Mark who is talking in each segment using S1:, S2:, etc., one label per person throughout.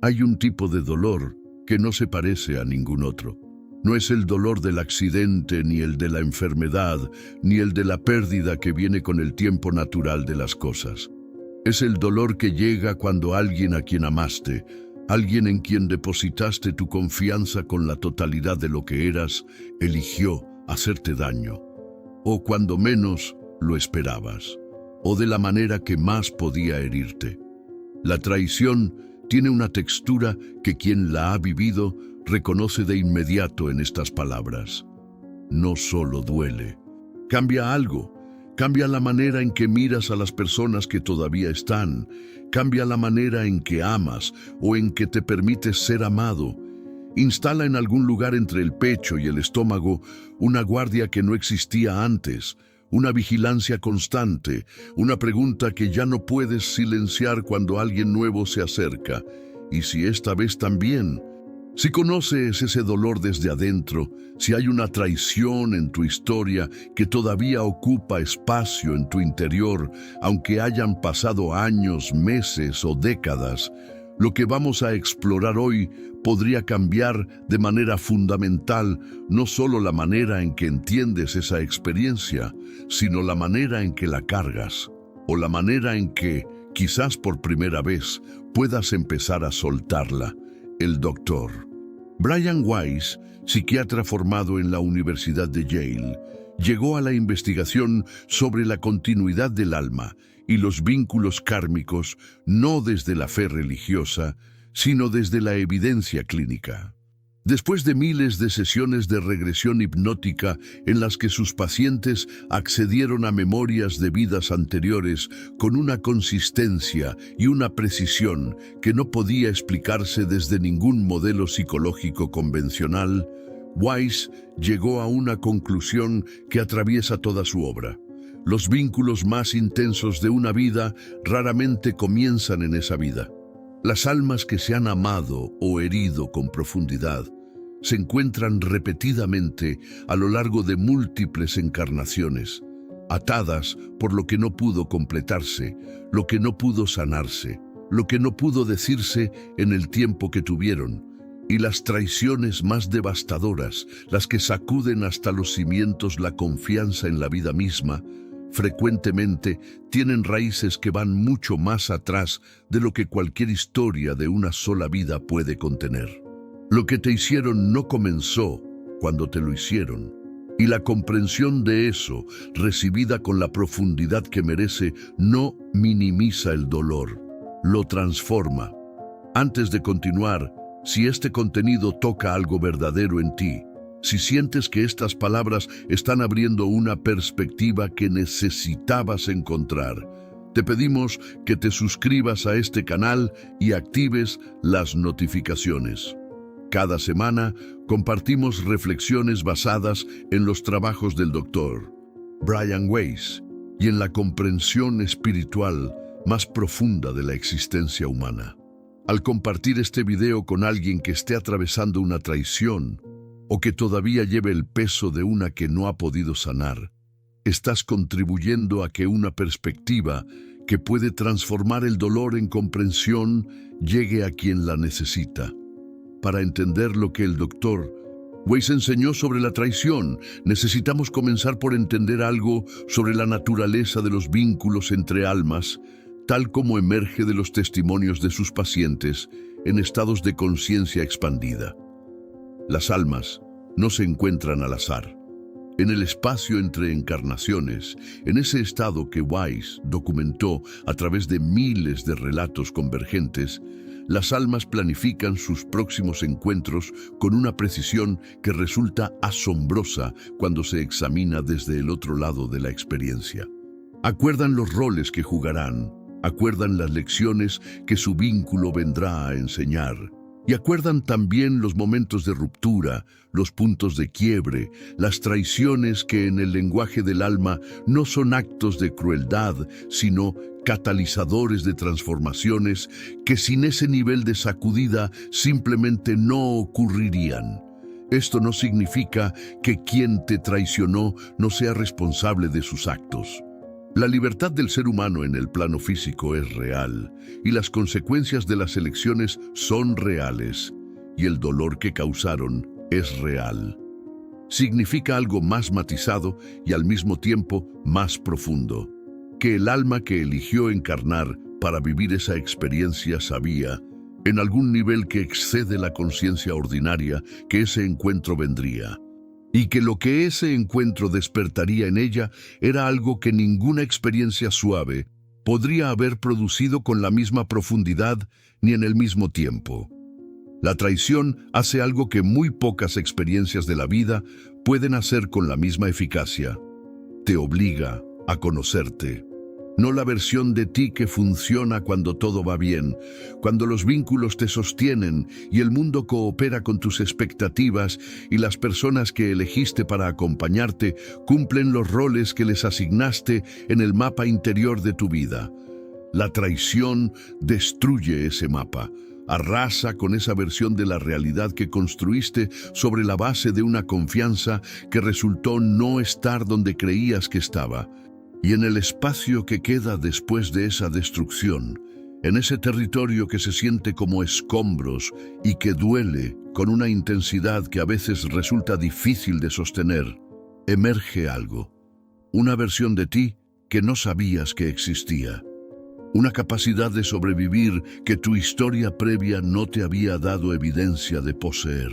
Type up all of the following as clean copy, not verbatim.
S1: Hay un tipo de dolor que no se parece a ningún otro. No es el dolor del accidente, ni el de la enfermedad, ni el de la pérdida que viene con el tiempo natural de las cosas. Es el dolor que llega cuando alguien a quien amaste, alguien en quien depositaste tu confianza con la totalidad de lo que eras, eligió hacerte daño. O cuando menos lo esperabas, o de la manera que más podía herirte. La traición tiene una textura que quien la ha vivido reconoce de inmediato en estas palabras. No solo duele, cambia algo, cambia la manera en que miras a las personas que todavía están, cambia la manera en que amas o en que te permites ser amado. Instala en algún lugar entre el pecho y el estómago una guardia que no existía antes, una vigilancia constante, una pregunta que ya no puedes silenciar cuando alguien nuevo se acerca. Y si esta vez también, si conoces ese dolor desde adentro, si hay una traición en tu historia que todavía ocupa espacio en tu interior, aunque hayan pasado años, meses o décadas, lo que vamos a explorar hoy podría cambiar de manera fundamental no solo la manera en que entiendes esa experiencia, sino la manera en que la cargas, o la manera en que, quizás por primera vez, puedas empezar a soltarla. El doctor Brian Weiss, psiquiatra formado en la Universidad de Yale, llegó a la investigación sobre la continuidad del alma y los vínculos kármicos no desde la fe religiosa, sino desde la evidencia clínica. Después de miles de sesiones de regresión hipnótica en las que sus pacientes accedieron a memorias de vidas anteriores con una consistencia y una precisión que no podía explicarse desde ningún modelo psicológico convencional, Weiss llegó a una conclusión que atraviesa toda su obra. Los vínculos más intensos de una vida raramente comienzan en esa vida. Las almas que se han amado o herido con profundidad se encuentran repetidamente a lo largo de múltiples encarnaciones, atadas por lo que no pudo completarse, lo que no pudo sanarse, lo que no pudo decirse en el tiempo que tuvieron, y las traiciones más devastadoras, las que sacuden hasta los cimientos la confianza en la vida misma, frecuentemente tienen raíces que van mucho más atrás de lo que cualquier historia de una sola vida puede contener. Lo que te hicieron no comenzó cuando te lo hicieron, y la comprensión de eso, recibida con la profundidad que merece, no minimiza el dolor, lo transforma. Antes de continuar, si este contenido toca algo verdadero en ti, si sientes que estas palabras están abriendo una perspectiva que necesitabas encontrar, te pedimos que te suscribas a este canal y actives las notificaciones. Cada semana compartimos reflexiones basadas en los trabajos del Dr. Brian Weiss y en la comprensión espiritual más profunda de la existencia humana. Al compartir este video con alguien que esté atravesando una traición, o que todavía lleve el peso de una que no ha podido sanar, estás contribuyendo a que una perspectiva que puede transformar el dolor en comprensión llegue a quien la necesita. Para entender lo que el Dr. Weiss enseñó sobre la traición, necesitamos comenzar por entender algo sobre la naturaleza de los vínculos entre almas, tal como emerge de los testimonios de sus pacientes en estados de conciencia expandida. Las almas no se encuentran al azar. En el espacio entre encarnaciones, en ese estado que Weiss documentó a través de miles de relatos convergentes, las almas planifican sus próximos encuentros con una precisión que resulta asombrosa cuando se examina desde el otro lado de la experiencia. Acuerdan los roles que jugarán, acuerdan las lecciones que su vínculo vendrá a enseñar. Y acuerdan también los momentos de ruptura, los puntos de quiebre, las traiciones que en el lenguaje del alma no son actos de crueldad, sino catalizadores de transformaciones que sin ese nivel de sacudida simplemente no ocurrirían. Esto no significa que quien te traicionó no sea responsable de sus actos. La libertad del ser humano en el plano físico es real, y las consecuencias de las elecciones son reales, y el dolor que causaron es real. Significa algo más matizado y al mismo tiempo más profundo, que el alma que eligió encarnar para vivir esa experiencia sabía, en algún nivel que excede la conciencia ordinaria, que ese encuentro vendría, y que lo que ese encuentro despertaría en ella era algo que ninguna experiencia suave podría haber producido con la misma profundidad ni en el mismo tiempo. La traición hace algo que muy pocas experiencias de la vida pueden hacer con la misma eficacia. Te obliga a conocerte. No la versión de ti que funciona cuando todo va bien, cuando los vínculos te sostienen y el mundo coopera con tus expectativas y las personas que elegiste para acompañarte cumplen los roles que les asignaste en el mapa interior de tu vida. La traición destruye ese mapa. Arrasa con esa versión de la realidad que construiste sobre la base de una confianza que resultó no estar donde creías que estaba. Y en el espacio que queda después de esa destrucción, en ese territorio que se siente como escombros y que duele con una intensidad que a veces resulta difícil de sostener, emerge algo, una versión de ti que no sabías que existía. Una capacidad de sobrevivir que tu historia previa no te había dado evidencia de poseer.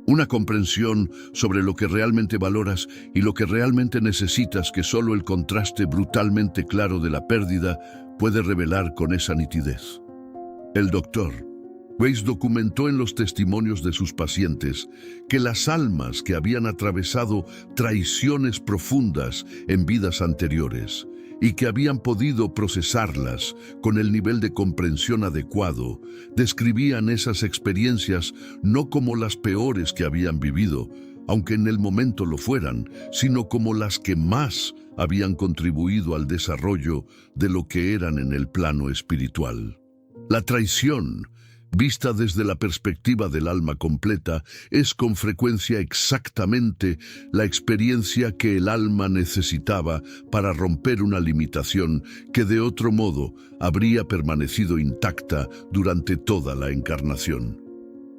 S1: Una comprensión sobre lo que realmente valoras y lo que realmente necesitas que solo el contraste brutalmente claro de la pérdida puede revelar con esa nitidez. El doctor Weiss documentó en los testimonios de sus pacientes que las almas que habían atravesado traiciones profundas en vidas anteriores y que habían podido procesarlas con el nivel de comprensión adecuado, describían esas experiencias no como las peores que habían vivido, aunque en el momento lo fueran, sino como las que más habían contribuido al desarrollo de lo que eran en el plano espiritual. La traición, vista desde la perspectiva del alma completa, es con frecuencia exactamente la experiencia que el alma necesitaba para romper una limitación que de otro modo habría permanecido intacta durante toda la encarnación.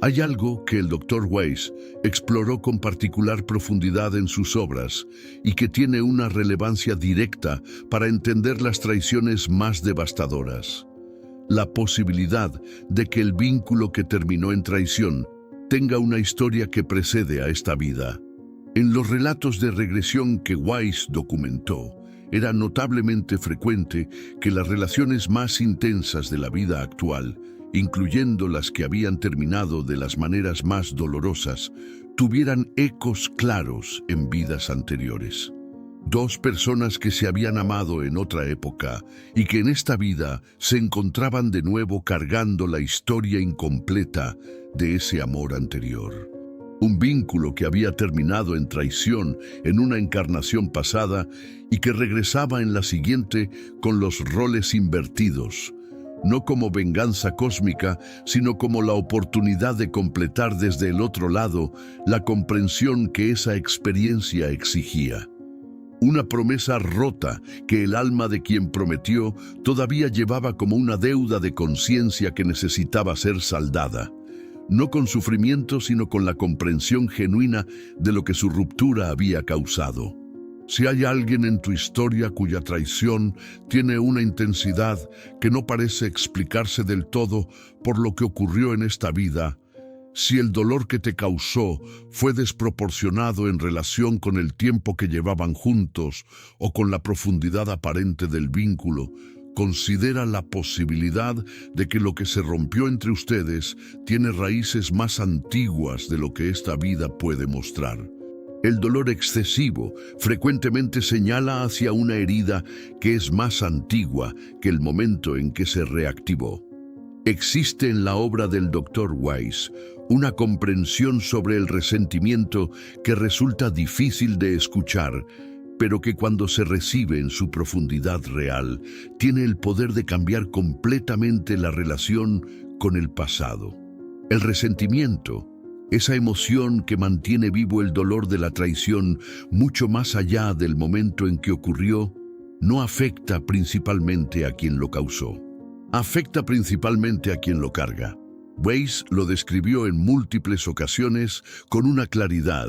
S1: Hay algo que el Dr. Weiss exploró con particular profundidad en sus obras y que tiene una relevancia directa para entender las traiciones más devastadoras. La posibilidad de que el vínculo que terminó en traición tenga una historia que precede a esta vida. En los relatos de regresión que Weiss documentó, era notablemente frecuente que las relaciones más intensas de la vida actual, incluyendo las que habían terminado de las maneras más dolorosas, tuvieran ecos claros en vidas anteriores. Dos personas que se habían amado en otra época y que en esta vida se encontraban de nuevo cargando la historia incompleta de ese amor anterior. Un vínculo que había terminado en traición en una encarnación pasada y que regresaba en la siguiente con los roles invertidos, no como venganza cósmica, sino como la oportunidad de completar desde el otro lado la comprensión que esa experiencia exigía. Una promesa rota que el alma de quien prometió todavía llevaba como una deuda de conciencia que necesitaba ser saldada, no con sufrimiento sino con la comprensión genuina de lo que su ruptura había causado. Si hay alguien en tu historia cuya traición tiene una intensidad que no parece explicarse del todo por lo que ocurrió en esta vida, si el dolor que te causó fue desproporcionado en relación con el tiempo que llevaban juntos o con la profundidad aparente del vínculo, considera la posibilidad de que lo que se rompió entre ustedes tiene raíces más antiguas de lo que esta vida puede mostrar. El dolor excesivo frecuentemente señala hacia una herida que es más antigua que el momento en que se reactivó. Existe en la obra del Dr. Weiss una comprensión sobre el resentimiento que resulta difícil de escuchar, pero que cuando se recibe en su profundidad real, tiene el poder de cambiar completamente la relación con el pasado. El resentimiento, esa emoción que mantiene vivo el dolor de la traición mucho más allá del momento en que ocurrió, no afecta principalmente a quien lo causó. Afecta principalmente a quien lo carga. Weiss lo describió en múltiples ocasiones con una claridad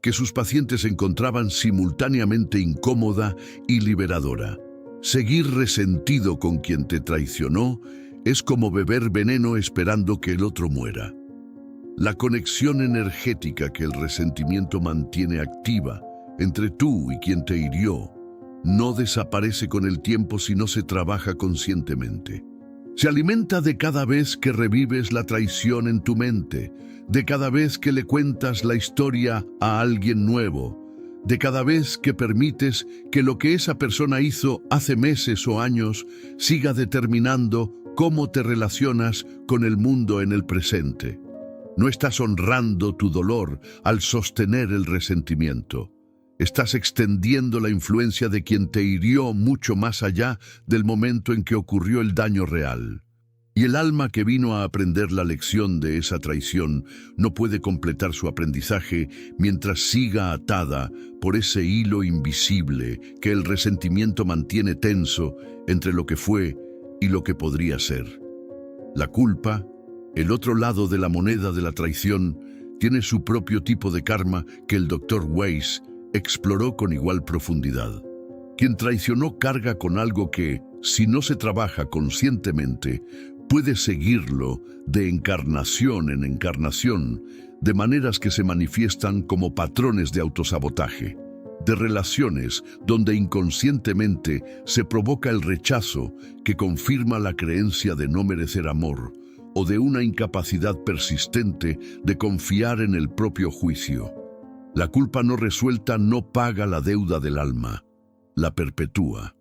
S1: que sus pacientes encontraban simultáneamente incómoda y liberadora. Seguir resentido con quien te traicionó es como beber veneno esperando que el otro muera. La conexión energética que el resentimiento mantiene activa entre tú y quien te hirió no desaparece con el tiempo si no se trabaja conscientemente. Se alimenta de cada vez que revives la traición en tu mente, de cada vez que le cuentas la historia a alguien nuevo, de cada vez que permites que lo que esa persona hizo hace meses o años siga determinando cómo te relacionas con el mundo en el presente. No estás honrando tu dolor al sostener el resentimiento. Estás extendiendo la influencia de quien te hirió mucho más allá del momento en que ocurrió el daño real. Y el alma que vino a aprender la lección de esa traición no puede completar su aprendizaje mientras siga atada por ese hilo invisible que el resentimiento mantiene tenso entre lo que fue y lo que podría ser. La culpa, el otro lado de la moneda de la traición, tiene su propio tipo de karma que el Dr. Weiss exploró con igual profundidad. Quien traicionó carga con algo que, si no se trabaja conscientemente, puede seguirlo de encarnación en encarnación, de maneras que se manifiestan como patrones de autosabotaje, de relaciones donde inconscientemente se provoca el rechazo que confirma la creencia de no merecer amor, o de una incapacidad persistente de confiar en el propio juicio. La culpa no resuelta no paga la deuda del alma, la perpetúa.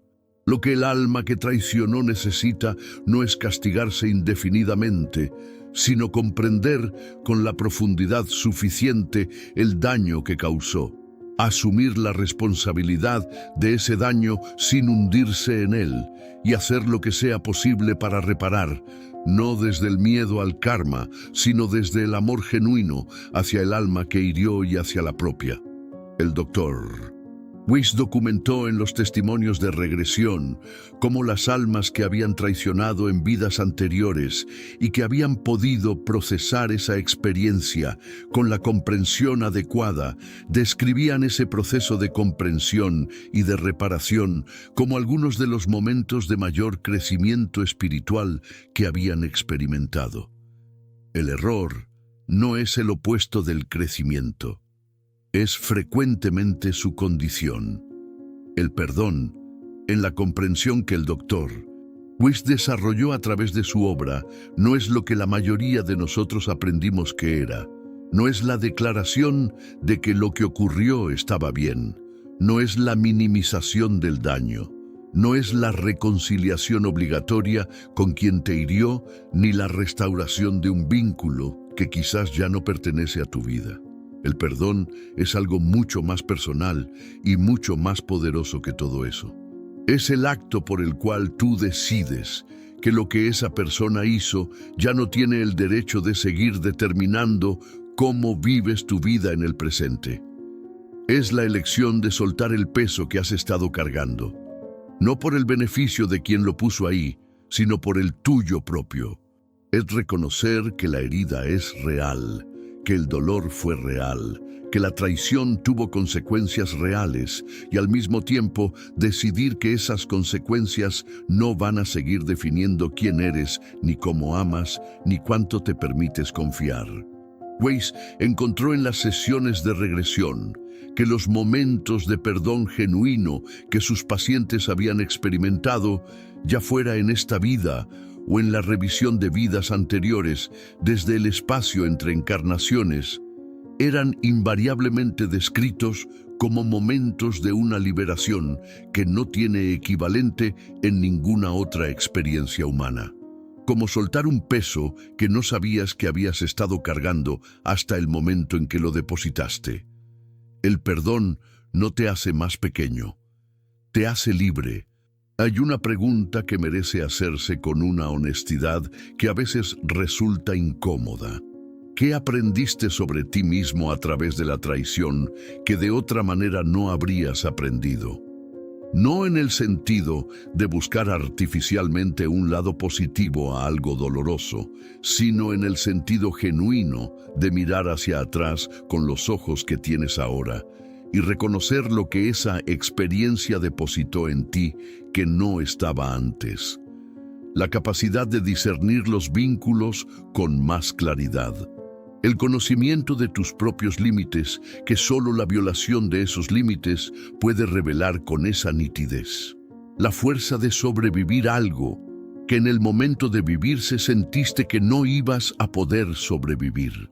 S1: Lo que el alma que traicionó necesita no es castigarse indefinidamente, sino comprender con la profundidad suficiente el daño que causó, asumir la responsabilidad de ese daño sin hundirse en él y hacer lo que sea posible para reparar, no desde el miedo al karma, sino desde el amor genuino hacia el alma que hirió y hacia la propia. El Dr. Weiss documentó en los testimonios de regresión cómo las almas que habían traicionado en vidas anteriores y que habían podido procesar esa experiencia con la comprensión adecuada, describían ese proceso de comprensión y de reparación como algunos de los momentos de mayor crecimiento espiritual que habían experimentado. El error no es el opuesto del crecimiento. Es frecuentemente su condición. El perdón, en la comprensión que el Dr. Weiss desarrolló a través de su obra, no es lo que la mayoría de nosotros aprendimos que era. No es la declaración de que lo que ocurrió estaba bien. No es la minimización del daño. No es la reconciliación obligatoria con quien te hirió, ni la restauración de un vínculo que quizás ya no pertenece a tu vida. El perdón es algo mucho más personal y mucho más poderoso que todo eso. Es el acto por el cual tú decides que lo que esa persona hizo ya no tiene el derecho de seguir determinando cómo vives tu vida en el presente. Es la elección de soltar el peso que has estado cargando, no por el beneficio de quien lo puso ahí, sino por el tuyo propio. Es reconocer que la herida es real, que el dolor fue real, que la traición tuvo consecuencias reales y al mismo tiempo decidir que esas consecuencias no van a seguir definiendo quién eres, ni cómo amas, ni cuánto te permites confiar. Weiss encontró en las sesiones de regresión que los momentos de perdón genuino que sus pacientes habían experimentado, ya fuera en esta vida o en la revisión de vidas anteriores desde el espacio entre encarnaciones, eran invariablemente descritos como momentos de una liberación que no tiene equivalente en ninguna otra experiencia humana. Como soltar un peso que no sabías que habías estado cargando hasta el momento en que lo depositaste. El perdón no te hace más pequeño, te hace libre. Hay una pregunta que merece hacerse con una honestidad que a veces resulta incómoda. ¿Qué aprendiste sobre ti mismo a través de la traición que de otra manera no habrías aprendido? no en el sentido de buscar artificialmente un lado positivo a algo doloroso, sino en el sentido genuino de mirar hacia atrás con los ojos que tienes ahora y reconocer lo que esa experiencia depositó en ti que no estaba antes. La capacidad de discernir los vínculos con más claridad. El conocimiento de tus propios límites, que solo la violación de esos límites puede revelar con esa nitidez. La fuerza de sobrevivir algo que en el momento de vivirse sentiste que no ibas a poder sobrevivir.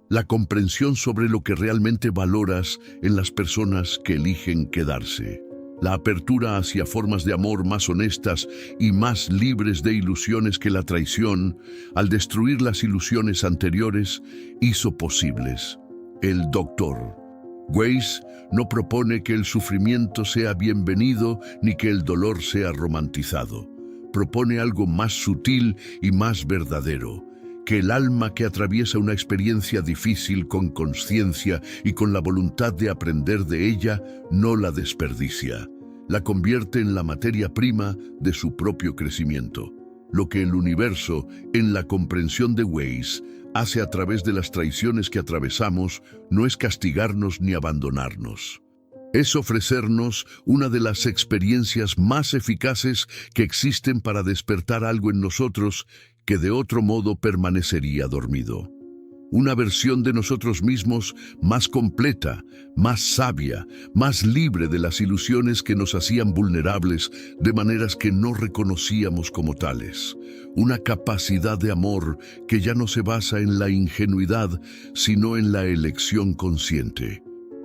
S1: La comprensión sobre lo que realmente valoras en las personas que eligen quedarse. La apertura hacia formas de amor más honestas y más libres de ilusiones que la traición, al destruir las ilusiones anteriores, hizo posibles. El Dr. Weiss no propone que el sufrimiento sea bienvenido ni que el dolor sea romantizado. Propone algo más sutil y más verdadero. Que el alma que atraviesa una experiencia difícil con conciencia y con la voluntad de aprender de ella, no la desperdicia. La convierte en la materia prima de su propio crecimiento. Lo que el universo, en la comprensión de Weiss, hace a través de las traiciones que atravesamos, no es castigarnos ni abandonarnos. Es ofrecernos una de las experiencias más eficaces que existen para despertar algo en nosotros que de otro modo permanecería dormido. Una versión de nosotros mismos más completa, más sabia, más libre de las ilusiones que nos hacían vulnerables de maneras que no reconocíamos como tales. Una capacidad de amor que ya no se basa en la ingenuidad, sino en la elección consciente.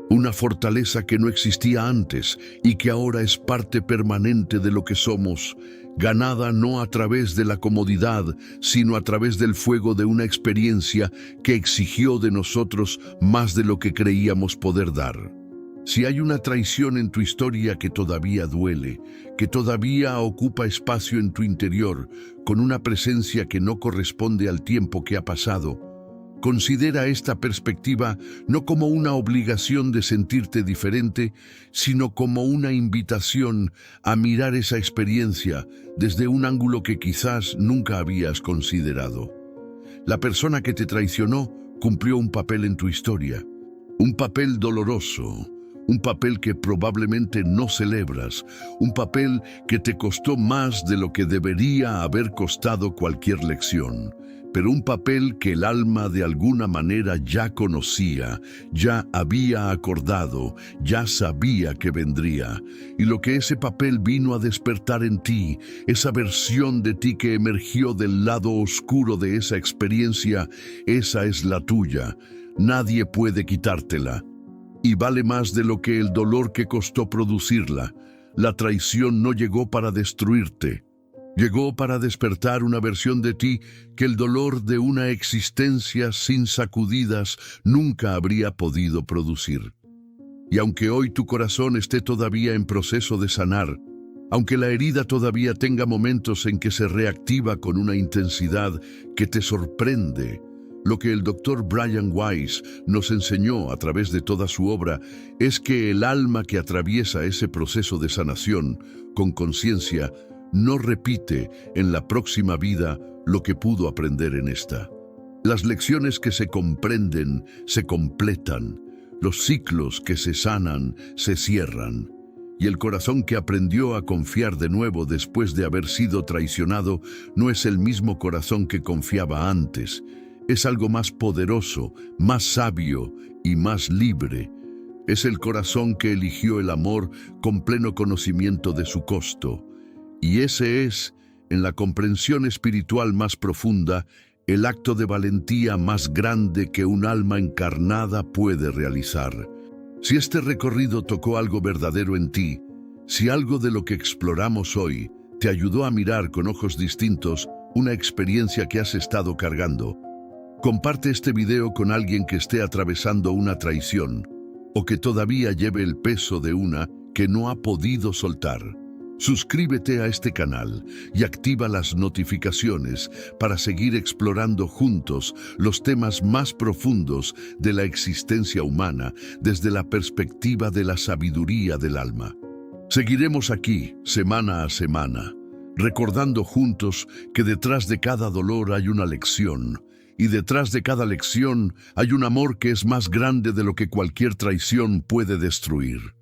S1: Una fortaleza que no existía antes y que ahora es parte permanente de lo que somos, ganada no a través de la comodidad, sino a través del fuego de una experiencia que exigió de nosotros más de lo que creíamos poder dar. Si hay una traición en tu historia que todavía duele, que todavía ocupa espacio en tu interior, con una presencia que no corresponde al tiempo que ha pasado, considera esta perspectiva no como una obligación de sentirte diferente, sino como una invitación a mirar esa experiencia desde un ángulo que quizás nunca habías considerado. La persona que te traicionó cumplió un papel en tu historia, un papel doloroso, un papel que probablemente no celebras, un papel que te costó más de lo que debería haber costado cualquier lección. Pero un papel que el alma de alguna manera ya conocía, ya había acordado, ya sabía que vendría. Y lo que ese papel vino a despertar en ti, esa versión de ti que emergió del lado oscuro de esa experiencia, esa es la tuya. Nadie puede quitártela. Y vale más de lo que el dolor que costó producirla. La traición no llegó para destruirte. Llegó para despertar una versión de ti que el dolor de una existencia sin sacudidas nunca habría podido producir. Y aunque hoy tu corazón esté todavía en proceso de sanar, aunque la herida todavía tenga momentos en que se reactiva con una intensidad que te sorprende, lo que el Dr. Brian Weiss nos enseñó a través de toda su obra es que el alma que atraviesa ese proceso de sanación con conciencia no repite en la próxima vida lo que pudo aprender en esta. Las lecciones que se comprenden se completan, los ciclos que se sanan se cierran, y el corazón que aprendió a confiar de nuevo después de haber sido traicionado no es el mismo corazón que confiaba antes, es algo más poderoso, más sabio y más libre. Es el corazón que eligió el amor con pleno conocimiento de su costo. Y ese es, en la comprensión espiritual más profunda, el acto de valentía más grande que un alma encarnada puede realizar. Si este recorrido tocó algo verdadero en ti, si algo de lo que exploramos hoy te ayudó a mirar con ojos distintos una experiencia que has estado cargando, comparte este video con alguien que esté atravesando una traición o que todavía lleve el peso de una que no ha podido soltar. Suscríbete a este canal y activa las notificaciones para seguir explorando juntos los temas más profundos de la existencia humana desde la perspectiva de la sabiduría del alma. Seguiremos aquí, semana a semana, recordando juntos que detrás de cada dolor hay una lección, y detrás de cada lección hay un amor que es más grande de lo que cualquier traición puede destruir.